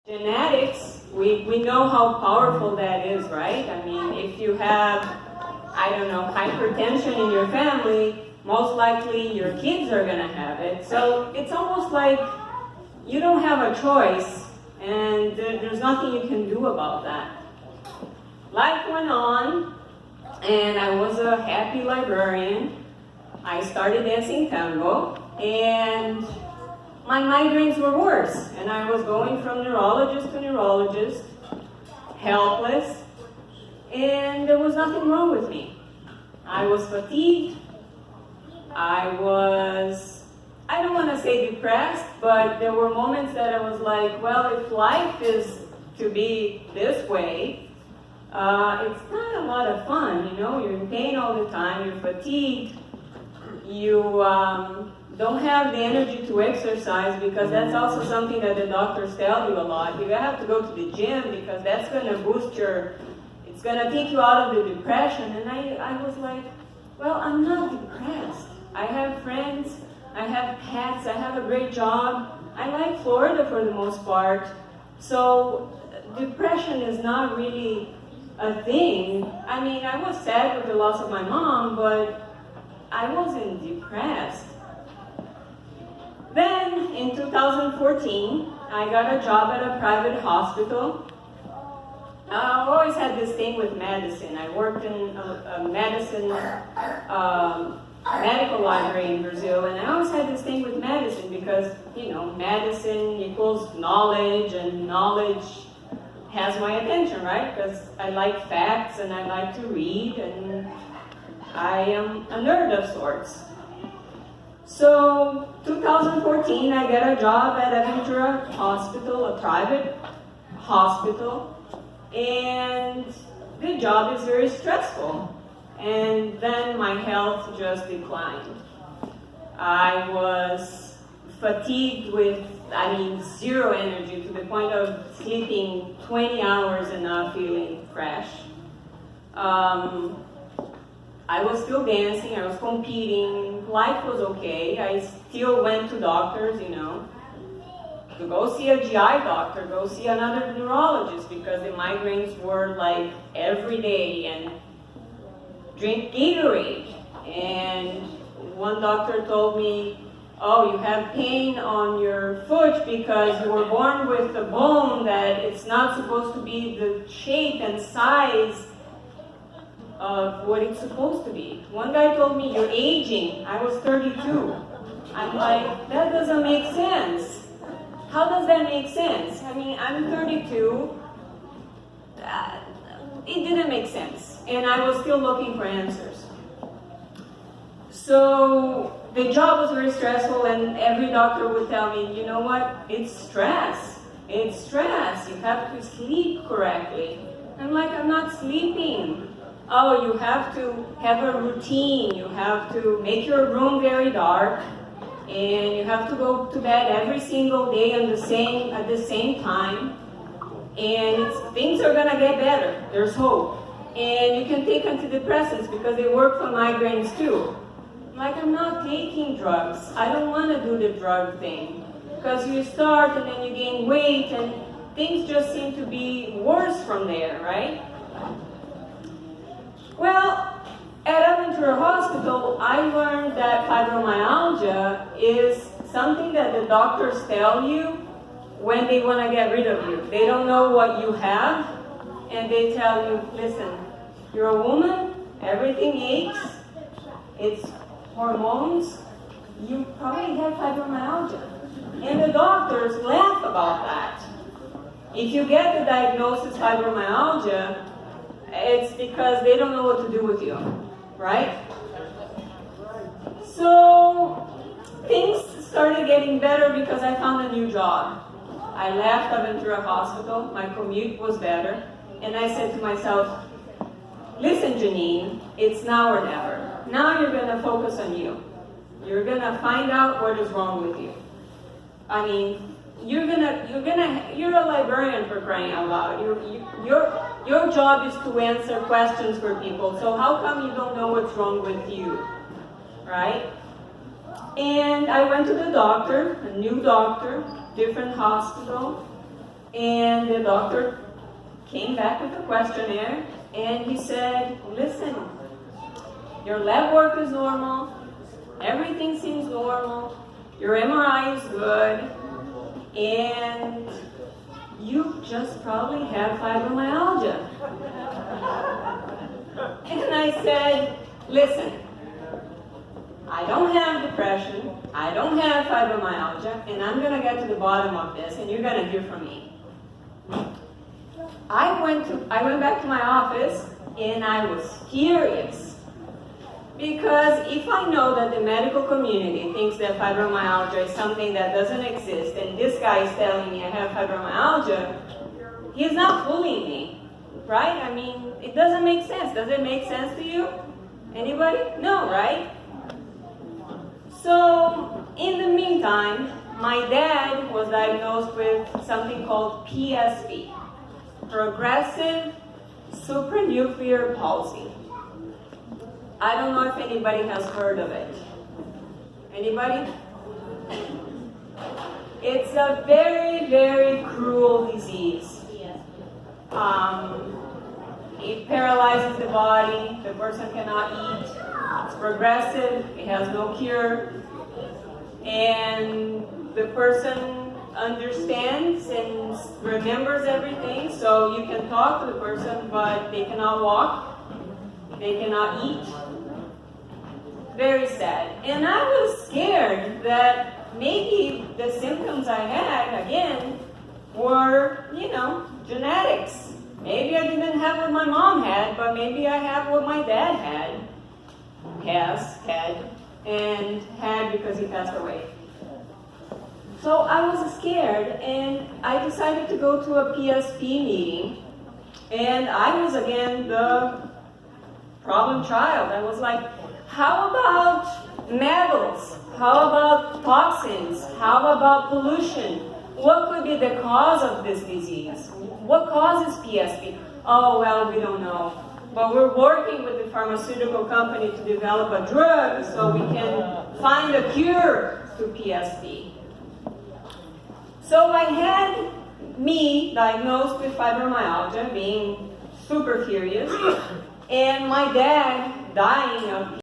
Genetics, we know how powerful that is, right? I mean, if you have, I don't know, hypertension in your family, most likely your kids are going to have it. So it's almost like you don't have a choice, and there's nothing you can do about that. Life went on, and I was a happy librarian. I started dancing tango, and my migraines were worse, and I was going from neurologist to neurologist, helpless, and there was nothing wrong with me. I was fatigued, I don't want to say depressed, but there were moments that I was like, well, if life is to be this way, it's not a lot of fun, you know, you're in pain all the time, you're fatigued, you don't have the energy to exercise, because that's also something that the doctors tell you a lot. You have to go to the gym because that's going to boost it's going to take you out of the depression. And I was like, well, I'm not depressed. I have friends, I have pets, I have a great job. I like Florida for the most part. So depression is not really a thing. I mean, I was sad with the loss of my mom, but I wasn't depressed. Then, in 2014, I got a job at a private hospital. I've always had this thing with medicine. I worked in a medicine medical library in Brazil, and I always had this thing with medicine because, you know, medicine equals knowledge, and knowledge has my attention, right? Because I like facts, and I like to read, and I am a nerd of sorts. So, 2014, I get a job at Aventura Hospital, a private hospital, and the job is very stressful. And then my health just declined. I was fatigued with, zero energy, to the point of sleeping 20 hours and not feeling fresh. I was still dancing, I was competing, life was okay. I still went to doctors, you know, to go see a GI doctor, go see another neurologist, because the migraines were like every day, and drink Gatorade. And one doctor told me, oh, you have pain on your foot because you were born with a bone that it's not supposed to be the shape and size of what it's supposed to be. One guy told me, you're aging. I was 32. I'm like, that doesn't make sense. How does that make sense? I mean, I'm 32. It didn't make sense. And I was still looking for answers. So the job was very stressful, and every doctor would tell me, you know what, it's stress. It's stress. You have to sleep correctly. I'm like, I'm not sleeping. Oh, you have to have a routine. You have to make your room very dark, and you have to go to bed every single day at the same time. And things are gonna get better. There's hope. And you can take antidepressants because they work for migraines too. Like, I'm not taking drugs. I don't want to do the drug thing, because you start and then you gain weight, and things just seem to be worse from there, right? Well, at Aventura Hospital, I learned that fibromyalgia is something that the doctors tell you when they want to get rid of you. They don't know what you have, and they tell you, listen, you're a woman, everything aches, it's hormones, you probably have fibromyalgia. And the doctors laugh about that. If you get the diagnosis fibromyalgia, it's because they don't know what to do with you, right? So things started getting better because I found a new job. I left Aventura Hospital, my commute was better, and I said to myself, listen, Janine, it's now or never. Now you're going to focus on you. You're going to find out what is wrong with you. I mean, you're a librarian, for crying out loud. Your job is to answer questions for people. So how come you don't know what's wrong with you, right? And I went to the doctor, a new doctor, different hospital. And the doctor came back with a questionnaire, and he said, listen, your lab work is normal, everything seems normal, your MRI is good, and you just probably have fibromyalgia. And I said, listen, I don't have depression, I don't have fibromyalgia, and I'm going to get to the bottom of this, and you're going to hear from me. I went back to my office, and I was furious. Because if I know that the medical community thinks that fibromyalgia is something that doesn't exist, and this guy is telling me I have fibromyalgia, he's not fooling me, right? I mean, it doesn't make sense. Does it make sense to you? Anybody? No, right? So, in the meantime, my dad was diagnosed with something called PSP, Progressive Supranuclear Palsy. I don't know if anybody has heard of it. Anybody? It's a very, very cruel disease. It paralyzes the body, the person cannot eat, it's progressive, it has no cure, and the person understands and remembers everything, so you can talk to the person, but they cannot walk, they cannot eat. Very sad. And I was scared that maybe the symptoms I had, again, were, genetics. Maybe I didn't have what my mom had, but maybe I have what my dad had because he passed away. So I was scared, and I decided to go to a PSP meeting, and I was again the problem child. I was like, how about metals? How about toxins? How about pollution? What could be the cause of this disease? What causes PSP? Oh, well, we don't know. But we're working with the pharmaceutical company to develop a drug so we can find a cure to PSP. So I had me diagnosed with fibromyalgia, being super furious, and my dad dying of